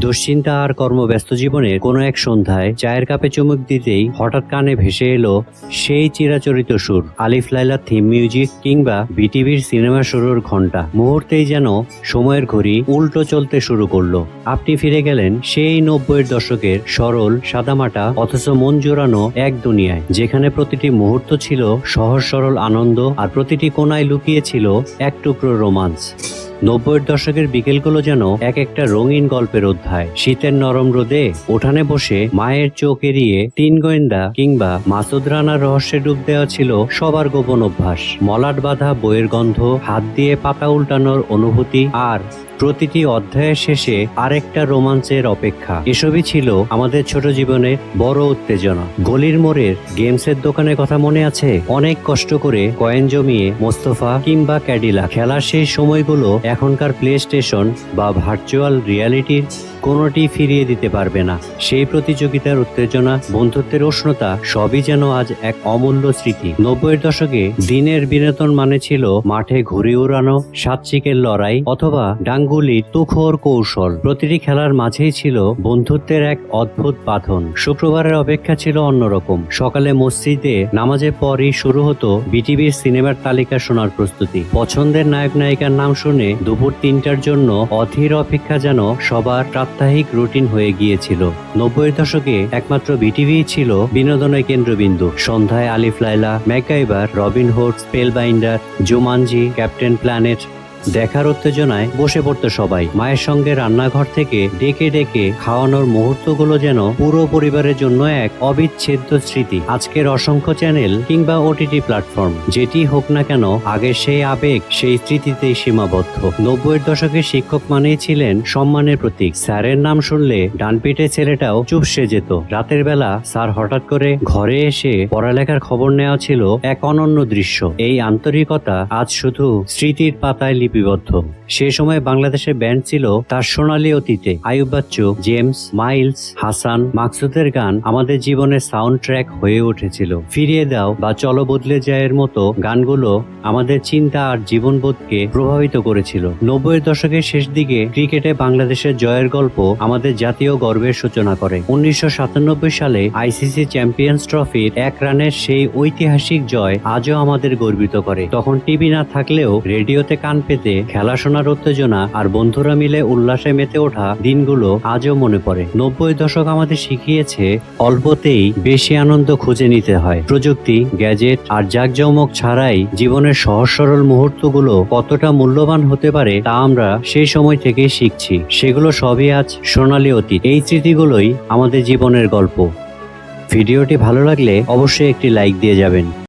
দুশ্চিন্তা আর কর্মব্যস্ত জীবনের কোনো এক সন্ধ্যায় চায়ের কাপে চুমুক দিতেই হঠাৎ কানে ভেসে এলো সেই চিরাচরিত সুর, আলিফ লায়লার থিম মিউজিক কিংবা বিটিভির সিনেমা শুরুর ঘন্টা। মুহূর্তেই যেন সময়ের ঘড়ি উল্টো চলতে শুরু করলো। আপনি ফিরে গেলেন সেই 90-এর দশকের সরল সাদামাটা অথচ মন জোড়ানো এক দুনিয়ায়, যেখানে প্রতিটি মুহূর্ত ছিল সহজ সরল আনন্দ আর প্রতিটি কোণায় লুকিয়ে ছিল এক টুকরো রোমান্স। 90-এর দশকের বিকেলগুলো যেন এক একটা রঙিন গল্পের অধ্যায়। শীতের নরম রোদে উঠানে বসে মায়ের চোখ এড়িয়ে তিন গোয়েন্দা কিংবা মাসুদ রানার রহস্যে ডুব দেওয়া ছিল সবার গোপন অভ্যাস। মলাট বাঁধা বইয়ের গন্ধ, হাত দিয়ে পাতা উল্টানোর অনুভূতি আর প্রতিটি অধ্যায়ের শেষে আরেকটা রোমাঞ্চের অপেক্ষা। এসবই ছিল আমাদের ছোট জীবনের বড় উত্তেজনা। গলির মোড়ের গেমসের দোকানের কথা মনে আছে? অনেক কষ্ট করে কয়েন জমিয়ে মোস্তফা কিংবা ক্যাডিলা খেলার সেই সময়গুলো এখনকার প্লে স্টেশন বা ভার্চুয়াল রিয়ালিটির কোনোটি ফিরিয়ে দিতে পারবে না। সেই প্রতিযোগিতার উত্তেজনা, বন্ধুত্বের উষ্ণতা সবই যেন আজ এক অমূল্য স্মৃতি। 90-এর দশকে দিনের বিনোদন মানে ছিল মাঠে ঘুড়ি উড়ানো, সাতচিকের লড়াই অথবা ডাঙ্গুলির তুখোর কৌশল। প্রতিটি খেলার মাঝেই ছিল বন্ধুত্বের এক অদ্ভুত বাঁধন। শুক্রবারের অপেক্ষা ছিল অন্যরকম। সকালে মসজিদে নামাজের পরই শুরু হতো বিটিভির সিনেমার তালিকা শোনার প্রস্তুতি। পছন্দের নায়ক নায়িকার নাম শুনে দুপুর 3টার জন্য অধীর অপেক্ষা যেন সবার সাপ্তাহিক রুটিন হয়ে গিয়েছিল। 90-এর দশকে একমাত্র বিটিভি ছিল বিনোদনের কেন্দ্রবিন্দু। সন্ধ্যায় Alif Laila, MacGyver, Robin Hood, Spellbinder, Jumanji, captain planet দেখার উত্তেজনায় বসে পড়তো সবাই। মায়ের সঙ্গে রান্নাঘর থেকে ডেকে ডেকে খাওয়ানোর মুহূর্তগুলো যেন পুরো পরিবারের জন্য এক অবিচ্ছেদ্য স্মৃতি। আজকের অসংখ্য চ্যানেল কিংবা ওটিটি প্ল্যাটফর্ম যেটি হোক না কেন, আগের সেই আবেগ সেই স্মৃতিতেই সীমাবদ্ধ। 90-এর দশকে শিক্ষক মানেই ছিলেন সম্মানের প্রতীক। স্যারের নাম শুনলে ডানপিটে ছেলেটাও চুপসে যেত। রাতের বেলা স্যার হঠাৎ করে ঘরে এসে পড়ালেখার খবর নেওয়া ছিল এক অনন্য দৃশ্য। এই আন্তরিকতা আজ শুধু স্মৃতির পাতায় লিপিবদ্ধ। সে সময় বাংলাদেশের ব্যান্ড ছিল তার সোনালী অতীতে। আইয়ুব বাচ্চু, জেমস, মাইলস, হাসান, মাকসুদের গান আমাদের জীবনের সাউন্ড ট্র্যাক হয়ে উঠেছিল। ফিরিয়ে দাও বা চলো বদলে যায়ের মতো গানগুলো আমাদের চিন্তা আর জীবনবোধকে প্রভাবিত করেছিল। 90-এর দশকের শেষ দিকে ক্রিকেটে বাংলাদেশের জয়ের গল্প আমাদের জাতীয় গর্বের সূচনা করে। 1997 সালে আইসিসি চ্যাম্পিয়ন্স ট্রফির 1 রানের সেই ঐতিহাসিক জয় আজও আমাদের গর্বিত করে। তখন টিভি না থাকলেও রেডিওতে কান পেতে খেলা শোনার উত্তেজনা আর বন্ধুরা মিলে উল্লাসে মেতে ওঠা দিনগুলো আজও মনে পড়ে। 90-এর দশক আমাদের শিখিয়েছে অল্পতেই বেশি আনন্দ খুঁজে নিতে হয়। প্রযুক্তি, গ্যাজেট আর জাঁকজমক ছাড়াই জীবনের সহজ সরল মুহূর্তগুলো কতটা মূল্যবান হতে পারে তা আমরা সেই সময় থেকেই শিখছি। সেগুলো সবই আজ সোনালী অতীত। এই স্মৃতিগুলোই আমাদের জীবনের গল্প। ভিডিওটি ভালো লাগলে অবশ্যই একটি লাইক দিয়ে যাবেন।